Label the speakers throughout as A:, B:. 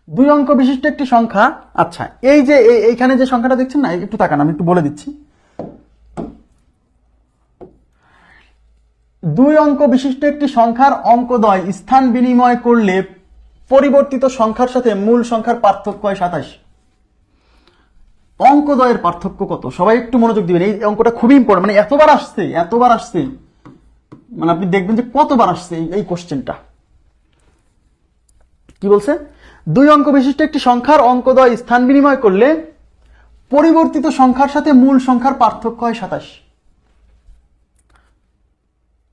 A: দুই অঙ্ক বিশিষ্ট একটি সংখ্যা। আচ্ছা, এই যে এইখানে যে সংখ্যাটা দেখছেন না, একটু তাকান, আমি একটু বলে দিচ্ছি। দুই অঙ্ক বিশিষ্ট একটি সংখ্যার অঙ্কদ্বয় স্থান বিনিময় করলে পরিবর্তিত সংখ্যার সাথে মূল সংখ্যার পার্থক্য হয় 27। অঙ্কদ্বয়ের পার্থক্য কত? সবাই একটু মনোযোগ দিবেন, এই অঙ্কটা খুবই ইম্পর্টেন্ট। মানে এতবার আসছে, মানে আপনি দেখবেন যে কতবার আসছে এই কোশ্চেনটা। কি বলছে? দুই অঙ্ক বিশিষ্ট একটি সংখ্যার অঙ্কদ্বয় স্থান বিনিময় করলে পরিবর্তিত সংখ্যার সাথে মূল সংখ্যার পার্থক্য হয় 27।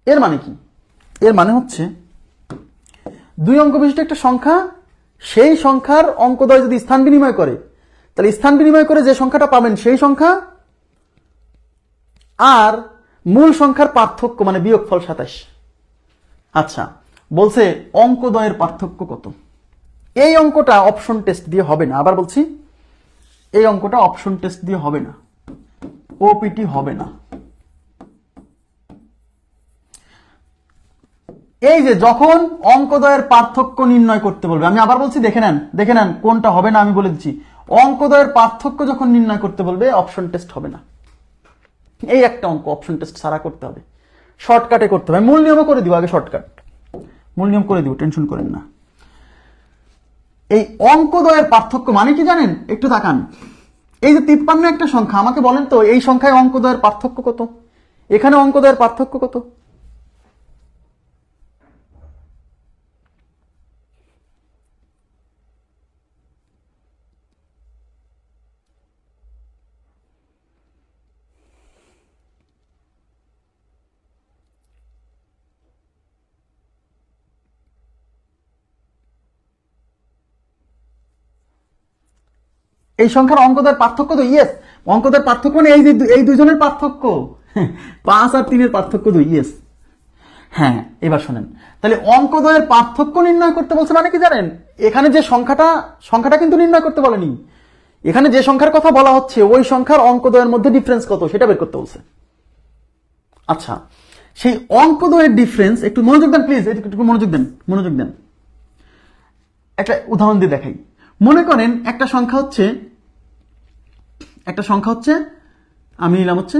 A: এর মানে কি? এর মানে হচ্ছে দুই অঙ্ক বিশিষ্ট একটা সংখ্যা, সেই সংখ্যার অঙ্কদ্বয় যদি স্থান বিনিময় করে, তাহলে স্থান বিনিময় করে যে সংখ্যাটা পাবেন সেই সংখ্যা আর মূল সংখ্যার পার্থক্য মানে বিয়োগফল 27। আচ্ছা, বলছে অঙ্কদ্বয়ের পার্থক্য কত? এই অঙ্কটা অপশন টেস্ট দিয়ে হবে না। আবার বলছি, এই অঙ্কটা অপশন টেস্ট দিয়ে হবে না, ওপিটি হবে না। এই যে যখন অঙ্কদ্বয়ের পার্থক্য নির্ণয় করতে বলবে, আমি আবার বলছি, দেখে নেন কোনটা হবে না, আমি বলে দিচ্ছি। অঙ্কদ্বয়ের পার্থক্য যখন নির্ণয় করতে বলবে অপশন টেস্ট হবে না। এই একটা অঙ্ক অপশন টেস্ট ছাড়া করতে হবে, শর্টকাটে করতে হবে। মূল নিয়মও করে দিব, আগে শর্টকাট মূল নিয়ম করে দিব, টেনশন করেন না। এই অঙ্কদ্বয়ের পার্থক্য মানে কি জানেন? একটু তাকান। এই যে 53 একটা সংখ্যা, আমাকে বলেন তো এই সংখ্যায় অঙ্কদ্বয়ের পার্থক্য কত? এখানে অঙ্কদ্বয়ের পার্থক্য কত? এই সংখ্যার অঙ্কদ্বয়ের পার্থক্য তো, ইয়েস, অঙ্কদ্বয়ের পার্থক্য মানে এই দুইজনের পার্থক্য 5 আর 3 এর পার্থক্য 2, ইয়েস। হ্যাঁ, এবার শোনেন, তাহলে অঙ্কদ্বয়ের পার্থক্য নির্ণয় করতে বলছে মানে কি জানেন? এখানে যে সংখ্যাটা কিন্তু নির্ণয় করতে বলেনি, এখানে যে সংখ্যার কথা বলা হচ্ছে ওই সংখ্যার অঙ্কদ্বয়ের মধ্যে ডিফারেন্স কত সেটা বের করতে বলছে। আচ্ছা, সেই অঙ্কদ্বয়ের ডিফারেন্স, একটু মনোযোগ দেন প্লিজ, একটু মনোযোগ দেন। একটা উদাহরণ দিয়ে দেখাই। মনে করেন একটা সংখ্যা হচ্ছে আমি নিলাম হচ্ছে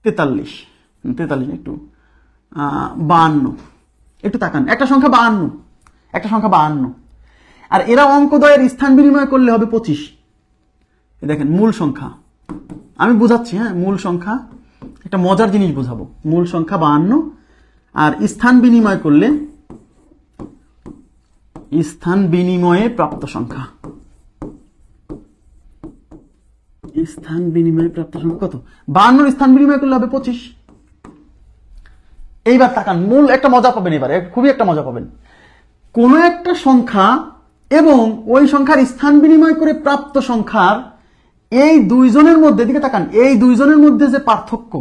A: 43, একটু 52, একটু তাকান, একটা সংখ্যা 52, আর এরা অঙ্কদ্বয়ের স্থান বিনিময় করলে হবে 25। দেখেন মূল সংখ্যা, আমি বুঝাচ্ছি, হ্যাঁ, মূল সংখ্যা, একটা মজার জিনিস বুঝাবো। মূল সংখ্যা 52 আর স্থান বিনিময় করলে স্থান বিনিময়ে প্রাপ্ত সংখ্যা, স্থান বিনিময়ে প্রাপ্ত সংখ্যা কত? 52 স্থান বিনিময় করলে হবে 25। এইবার তাকান, মূল একটা মজা পাবেন, এবারে খুবই একটা মজা পাবেন। কোন একটা সংখ্যা এবং ওই সংখ্যার স্থান বিনিময় করে প্রাপ্ত সংখ্যার এই দুইজনের মধ্যে, দিকে তাকান, এই দুইজনের মধ্যে যে পার্থক্য,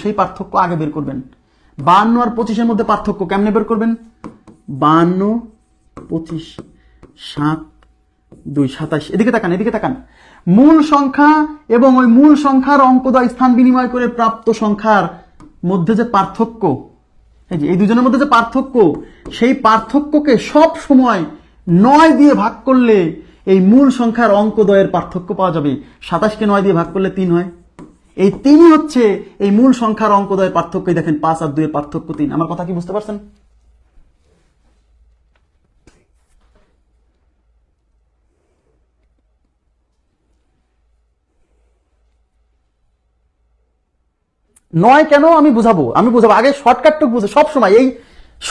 A: সেই পার্থক্য আগে বের করবেন। 52 আর 25 মধ্যে পার্থক্য কেমনে বের করবেন? 52, 25, 7, 2, 27। এদিকে তাকান, মূল সংখ্যা এবং ওই মূল সংখ্যার অঙ্কদ্বয় স্থান বিনিময় করে প্রাপ্ত সংখ্যার মধ্যে যে পার্থক্য, এই দুজনের মধ্যে যে পার্থক্য, সেই পার্থক্যকে সব সময় 9 দিয়ে ভাগ করলে এই মূল সংখ্যার অঙ্কদ্বয়ের পার্থক্য পাওয়া যাবে। 27কে 9 দিয়ে ভাগ করলে 3 হয়। এই 3ই হচ্ছে এই মূল সংখ্যার অঙ্কদ্বয়ের পার্থক্য। দেখেন 5 আর 2 এর পার্থক্য 3। আমার কথা কি বুঝতে পারছেন? নয় কেন আমি বুঝাবো, আগে শর্টকাটটুকু বুঝে।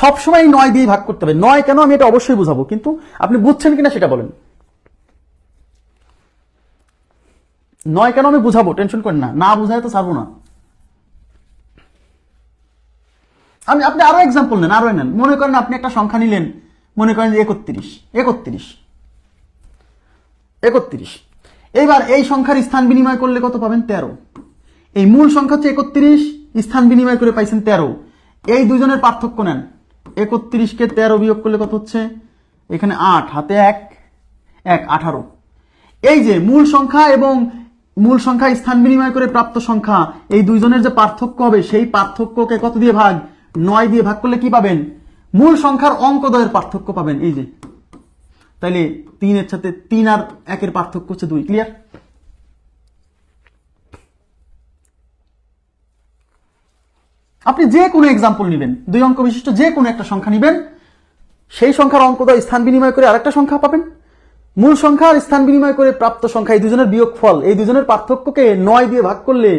A: সবসময় 9 দিয়ে ভাগ করতে হবে। 9 কেন আমি এটা অবশ্যই বুঝাবো, কিন্তু আপনি বুঝছেন কিনা সেটা বলেন। 9 কেন আমি বুঝাবো, টেনশন করেন না বুঝায় তো ছাড়বো না। আপনি আরো এক্সাম্পল নেন, মনে করেন আপনি একটা সংখ্যা নিলেন, মনে করেন 31। এইবার এই সংখ্যার স্থান বিনিময় করলে কত পাবেন? 13। এই মূল সংখ্যা হচ্ছে 31, স্থান বিনিময় করে পাইছেন 13। এই দুজনের পার্থক্য নেন। 31কে 13 বিয়োগ করলে কত হচ্ছে? এখানে 8, হাতে 1, 18। এই যে মূল সংখ্যা এবং মূল সংখ্যা স্থান বিনিময় করে প্রাপ্ত সংখ্যা, এই দুইজনের যে পার্থক্য হবে সেই পার্থক্যকে কত দিয়ে ভাগ, 9 দিয়ে ভাগ করলে কি পাবেন, মূল সংখ্যার অঙ্কদ্বয়ের পার্থক্য পাবেন। এই যে তাইলে 3 এর সাথে 3 আর 1 এর পার্থক্য হচ্ছে 2। ক্লিয়ার? আপনি যে কোনো এক্সাম্পল নেবেন, 2 অঙ্ক বিশিষ্ট যে কোনো একটা সংখ্যা নেবেন, সেই সংখ্যার অঙ্কদ্বয় স্থান বিনিময় করে আরেকটা সংখ্যা পাবেন, মূল সংখ্যা আর স্থান বিনিময় করে প্রাপ্ত সংখ্যা, এই দুজনের বিয়োগফল, এই দুজনের পার্থক্যকে 9 দিয়ে ভাগ করলে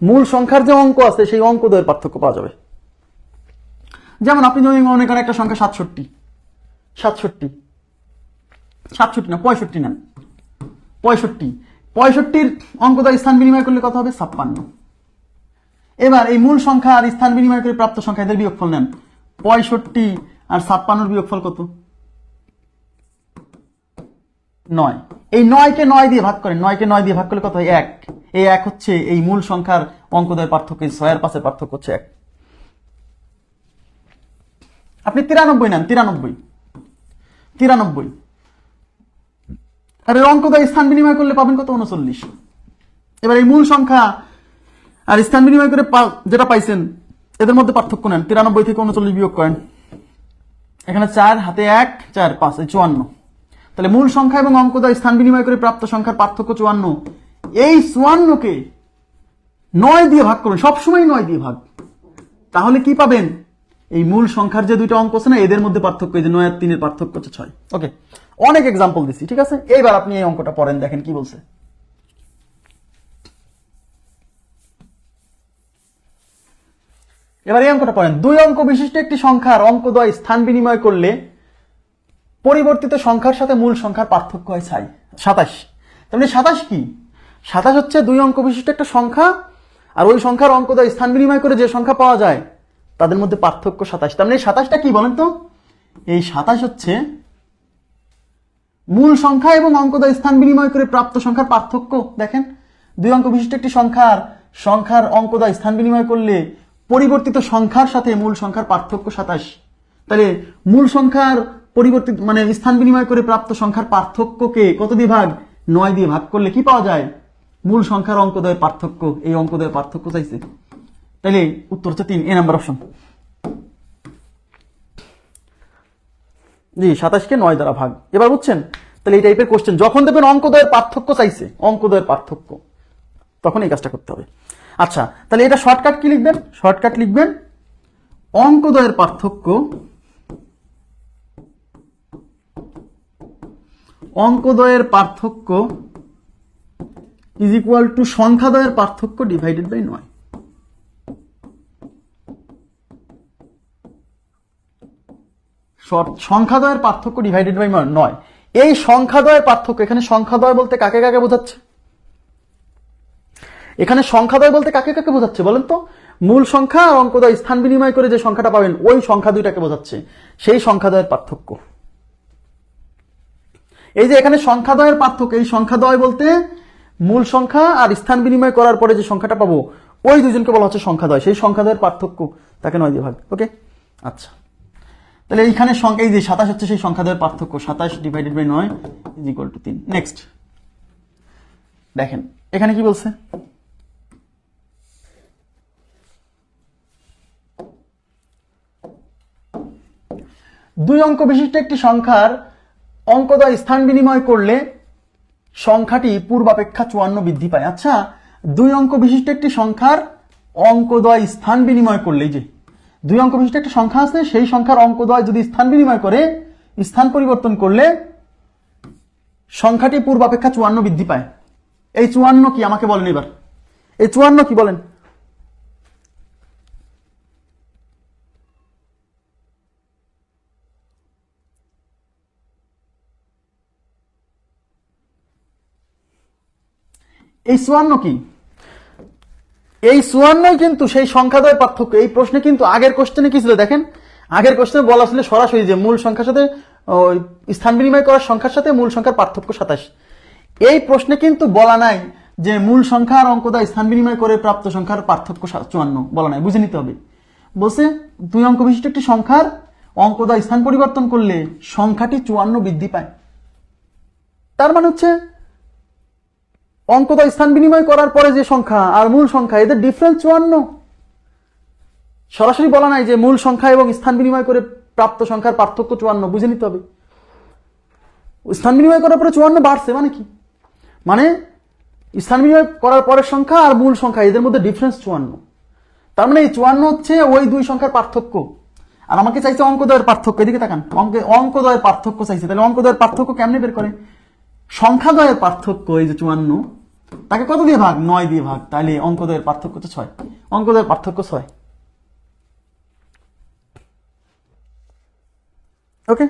A: মূল সংখ্যার যে অঙ্ক আছে সেই অঙ্কদ্বয়ের পার্থক্য পাওয়া যাবে। যেমন আপনি যদি মনে করেন একটা সংখ্যা 67 না 65 নেন, 65 অঙ্কদ্বয় স্থান বিনিময় করলে কত হবে, 56। এবার এই মূল সংখ্যা আর স্থান বিনিময় করে প্রাপ্ত সংখ্যা এদের বিয়োগফল নেন, 65 আর 56 বিয়োগফল কত, 9। এই 9 কে 9 দিয়ে ভাগ করেন, 9 কে 9 দিয়ে ভাগ করলে কত হয়, 1। এই 1 হচ্ছে এই মূল সংখ্যার অঙ্কদ্বয়ের পার্থক্য, 6 আর 5 এর পার্থক্য হচ্ছে 1। আপনি 93 নেন, 93 আর এর অঙ্কদ্বয় স্থান বিনিময় করলে পাবেন কত, 39। এবার এই মূল সংখ্যা আর স্থান বিনিময় করে যেটা পাইছেন এদের মধ্যে পার্থক্য নেন, 93 থেকে 39 বিয়োগ করেন, এখানে 4 হাতে 1 4 5 এই 54। তাহলে মূল সংখ্যা এবং অঙ্কদ্বয় স্থান বিনিময় করে প্রাপ্ত সংখ্যার পার্থক্য 54। এই 54 কে 9 দিয়ে ভাগ করুন, সবসময় 9 দিয়ে ভাগ, তাহলে কি পাবেন, এই মূল সংখ্যার যে দুইটা অঙ্ক আছে না এদের মধ্যে পার্থক্য, এই যে 9 আর 3 এর পার্থক্য হচ্ছে 6। ওকে, অনেক এক্সাম্পল দিচ্ছি, ঠিক আছে? এইবার আপনি এই অঙ্কটা পড়েন, দেখেন কি বলছে। এবার এই অঙ্কটা পড়েন, 2 অঙ্ক বিশিষ্ট একটি সংখ্যার অঙ্কদ্বয় স্থান বিনিময় করলে পরিবর্তিত সংখ্যার সাথে মূল সংখ্যার পার্থক্য হয় 27। তাহলে 27 কি, 27 হচ্ছে 2 অঙ্ক বিশিষ্ট একটা সংখ্যা আর ওই সংখ্যার অঙ্কদ্বয় স্থান বিনিময় করে যে সংখ্যা পাওয়া যায় তাদের মধ্যে পার্থক্য 27। তার মানে 27টা কি বলেন তো, এই 27 হচ্ছে মূল সংখ্যা এবং অঙ্কদ্বয় স্থান বিনিময় করে প্রাপ্ত সংখ্যার পার্থক্য। দেখেন 2 অঙ্ক বিশিষ্ট একটি সংখ্যার অঙ্কদ্বয় স্থান বিনিময় করলে পরিবর্তিত সংখ্যার সাথে মূল সংখ্যার পার্থক্য 27। তাহলে মূল সংখ্যার পরিবর্তিত মানে স্থান বিনিময় করে প্রাপ্ত সংখ্যার পার্থক্যকে কত দিয়ে ভাগ, 9 দিয়ে ভাগ করলে কি পাওয়া যায়, মূল সংখ্যার অঙ্কদ্বয়ের পার্থক্য। এই অঙ্কদ্বয়ের পার্থক্য চাইছে, তাহলে উত্তর হচ্ছে 3, এ নাম্বার অপশন। জি 27 কে 9 দ্বারা ভাগ। এবার বুঝছেন? তাহলে এই টাইপের কোশ্চেন যখন দেখবেন অঙ্কদ্বয়ের পার্থক্য চাইছে, অঙ্কদ্বয়ের পার্থক্য, তখন এই কাজটা করতে হবে। আচ্ছা, তাহলে এটা শর্টকাট কি লিখবেন, শর্টকাট লিখবেন অঙ্কদ্বয়ের পার্থক্য, অঙ্কদ্বয়ের পার্থক্য ইজ ইকুয়াল টু সংখ্যাদ্বয়ের পার্থক্য ডিভাইডেড বাই 9। সংখ্যাদ্বয়ের পার্থক্য ডিভাইডেড বাই 9। এই সংখ্যাদ্বয়ের পার্থক্য, এখানে সংখ্যাদ্বয় বলতে কাকে কাকে বোঝাচ্ছে, এখানে সংখ্যাদ্বয় বলতে কাকে কাকে বোঝাচ্ছে বলেন তো, মূল সংখ্যা আর অঙ্কদ্বয় স্থান বিনিময় করে যে সংখ্যাটা পাবেন ওই সংখ্যা দুইটাকে বোঝাচ্ছে, সেই সংখ্যাদ্বয়ের পার্থক্য। এই যে এখানে সংখ্যাদ্বয়ের পার্থক্য, এই সংখ্যাদ্বয় বলতে মূল সংখ্যা আর স্থান বিনিময় করার পরে যে সংখ্যাটা পাবো ওই দুজনকে বলা হচ্ছে সংখ্যাদ্বয়, সেই সংখ্যাদ্বয়ের পার্থক্য, তাকে 9 দিয়ে ভাগ। ওকে, আচ্ছা, তাহলে এইখানে সংখ্যা এই যে 27 হচ্ছে সেই সংখ্যাদ্বয়ের পার্থক্য, 27 divided by 9 is equal to 3। Next দেখেন এখানে কি বলছে, দুই অঙ্ক বিশিষ্ট একটি সংখ্যার অঙ্কদ্বয় স্থান বিনিময় করলে সংখ্যাটি পূর্বাপেক্ষা 54 বৃদ্ধি পায়। আচ্ছা, 2 অঙ্ক বিশিষ্ট একটি সংখ্যার অঙ্কদ্বয় স্থান বিনিময় করলে, যে 2 অঙ্ক বিশিষ্ট একটা সংখ্যা আছে সেই সংখ্যার অঙ্কদ্বয় যদি স্থান বিনিময় করে, স্থান পরিবর্তন করলে সংখ্যাটি পূর্বাপেক্ষা 54 বৃদ্ধি পায়। এই 54 কি আমাকে বলেন, এবার এই 54 কি বলেন, এই 54 কি, এই 54 কিন্তু সেই সংখ্যাদ্বয়ের পার্থক্য। এই প্রশ্নে কিন্তু আগের কোশ্চেনে কি ছিল দেখেন, আগের কোশ্চেনে বলা ছিল সরাসরি যে মূল সংখ্যার সাথে স্থান বিনিময় করার সংখ্যার সাথে মূল সংখ্যার পার্থক্য 27। এই প্রশ্নে কিন্তু বলা নাই যে মূল সংখ্যা আর অঙ্কদ্বয় স্থান বিনিময় করে প্রাপ্ত সংখ্যার পার্থক্য 54, বলা নাই, বুঝে নিতে হবে। বলছে 2 অঙ্ক বিশিষ্ট একটি সংখ্যার অঙ্কদ্বয় স্থান পরিবর্তন করলে সংখ্যাটি 54 বৃদ্ধি পায়। তার মানে হচ্ছে অঙ্কদ্বয় স্থান বিনিময় করার পরে যে সংখ্যা আর মূল সংখ্যা এদের ডিফারেন্স 54। সরাসরি বলা নাই যে মূল সংখ্যা এবং স্থান বিনিময় করে প্রাপ্ত সংখ্যার পার্থক্য 54, বুঝে নিতে হবে। স্থান বিনিময় করার পরে 54 বাড়ছে মানে কি, মানে স্থান বিনিময় করার পরের সংখ্যা আর মূল সংখ্যা এদের মধ্যে ডিফারেন্স 54। তার মানে এই 54 হচ্ছে ওই দুই সংখ্যার পার্থক্য। আর আমাকে চাইছে অঙ্কদ্বয়ের পার্থক্য, এদিকে তাকান, অঙ্কদ্বয়ের পার্থক্য চাইছে। তাহলে অঙ্কদ্বয়ের পার্থক্য কেমনে বের করে? সংখ্যাদ্বয়ের পার্থক্য এই যে 54, তাকে কত দিয়ে ভাগ? 9 দিয়ে ভাগ। তাহলে অঙ্কদ্বয়ের পার্থক্য তো 6, অঙ্কদ্বয়ের পার্থক্য 6। ওকে।